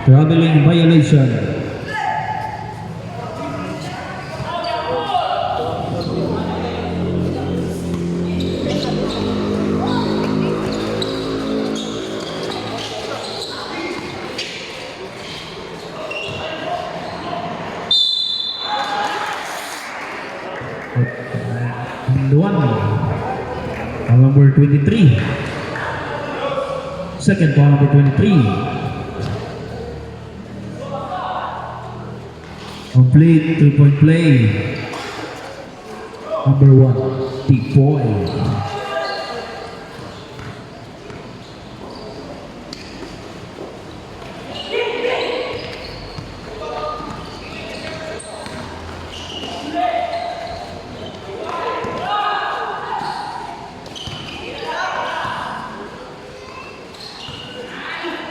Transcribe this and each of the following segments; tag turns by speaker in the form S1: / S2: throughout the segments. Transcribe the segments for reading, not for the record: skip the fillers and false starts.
S1: Traveling violation. Number 23. Second ball, number 23. Complete 2-point play. Number 1, T-Boy.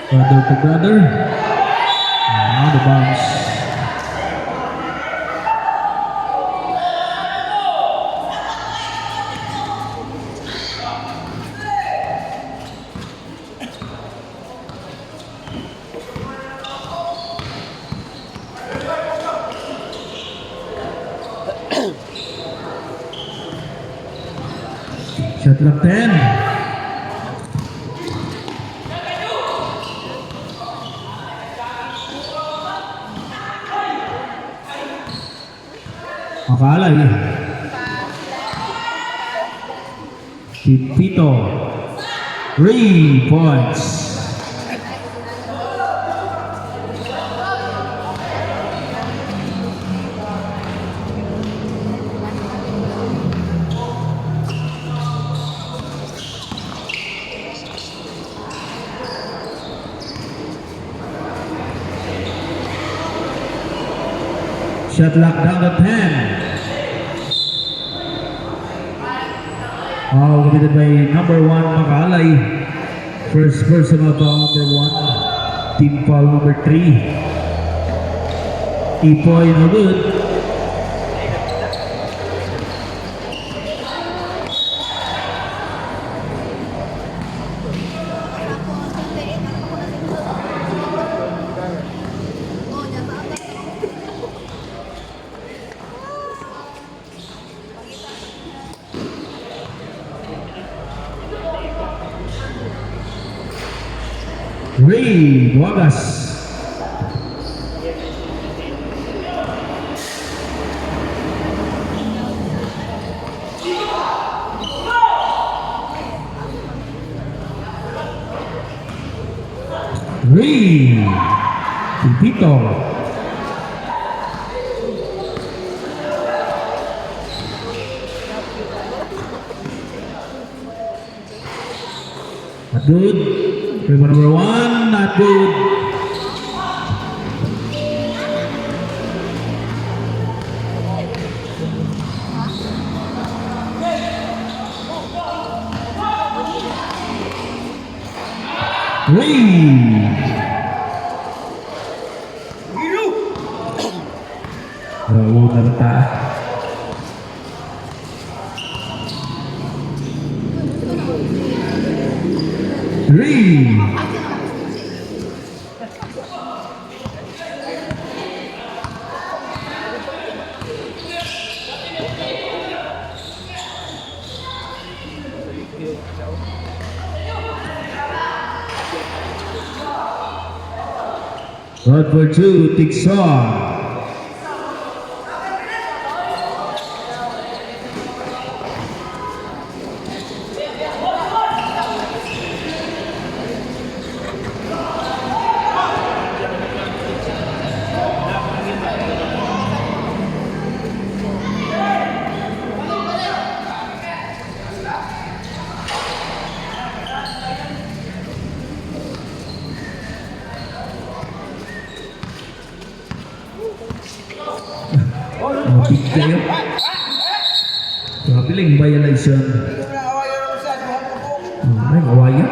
S1: Brother to brother. Now the bounce. Shot clock 10. Makalay. Pipito. 3 points. Shot clock down to 10. Committed by number 1, Makalay. First personal foul, number 1. Team foul, number 3. T-Boy, no good. Ray Boagas. Ray Pipito. Good. Number 1, not good. Bravo na bata. Three. Shot for 2, Tixon. kayo. Kabiling violation. Ay, kawayan.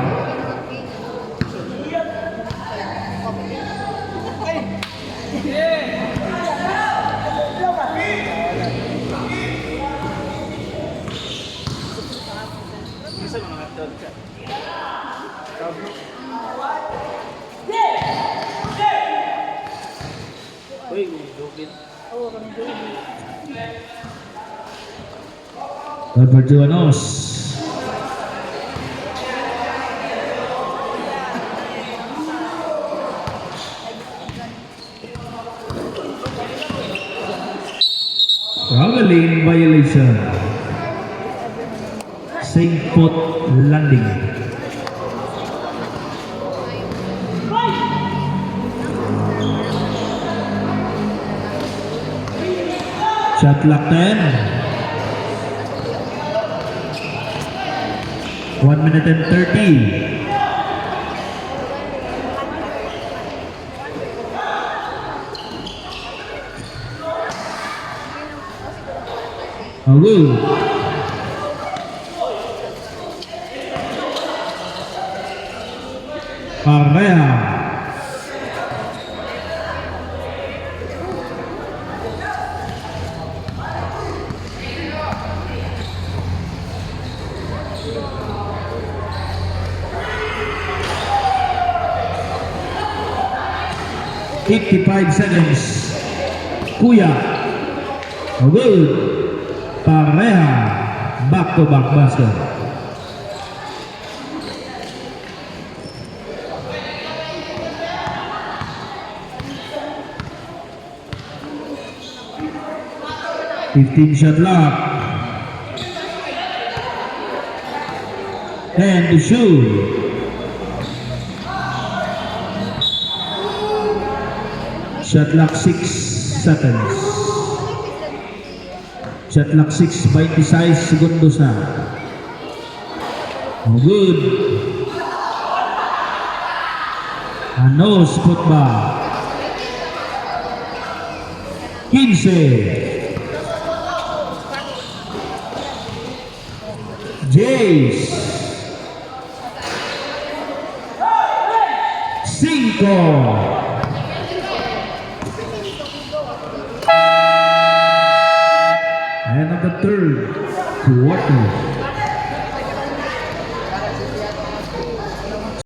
S1: Alberto Anos. Traveling violation. Same foot landing. Shot clock 10. 1 minute and 30. Good. Pareha. $55 seconds. Kuya. Good. Pareha. Back-to-back basket. $15 shot clock. 10 to shoot. Shot clock 6 seconds. Shot clock 6, 26 segundos na. Oh, good. Anos putball. 15. Jace. 5. End of the third quarter.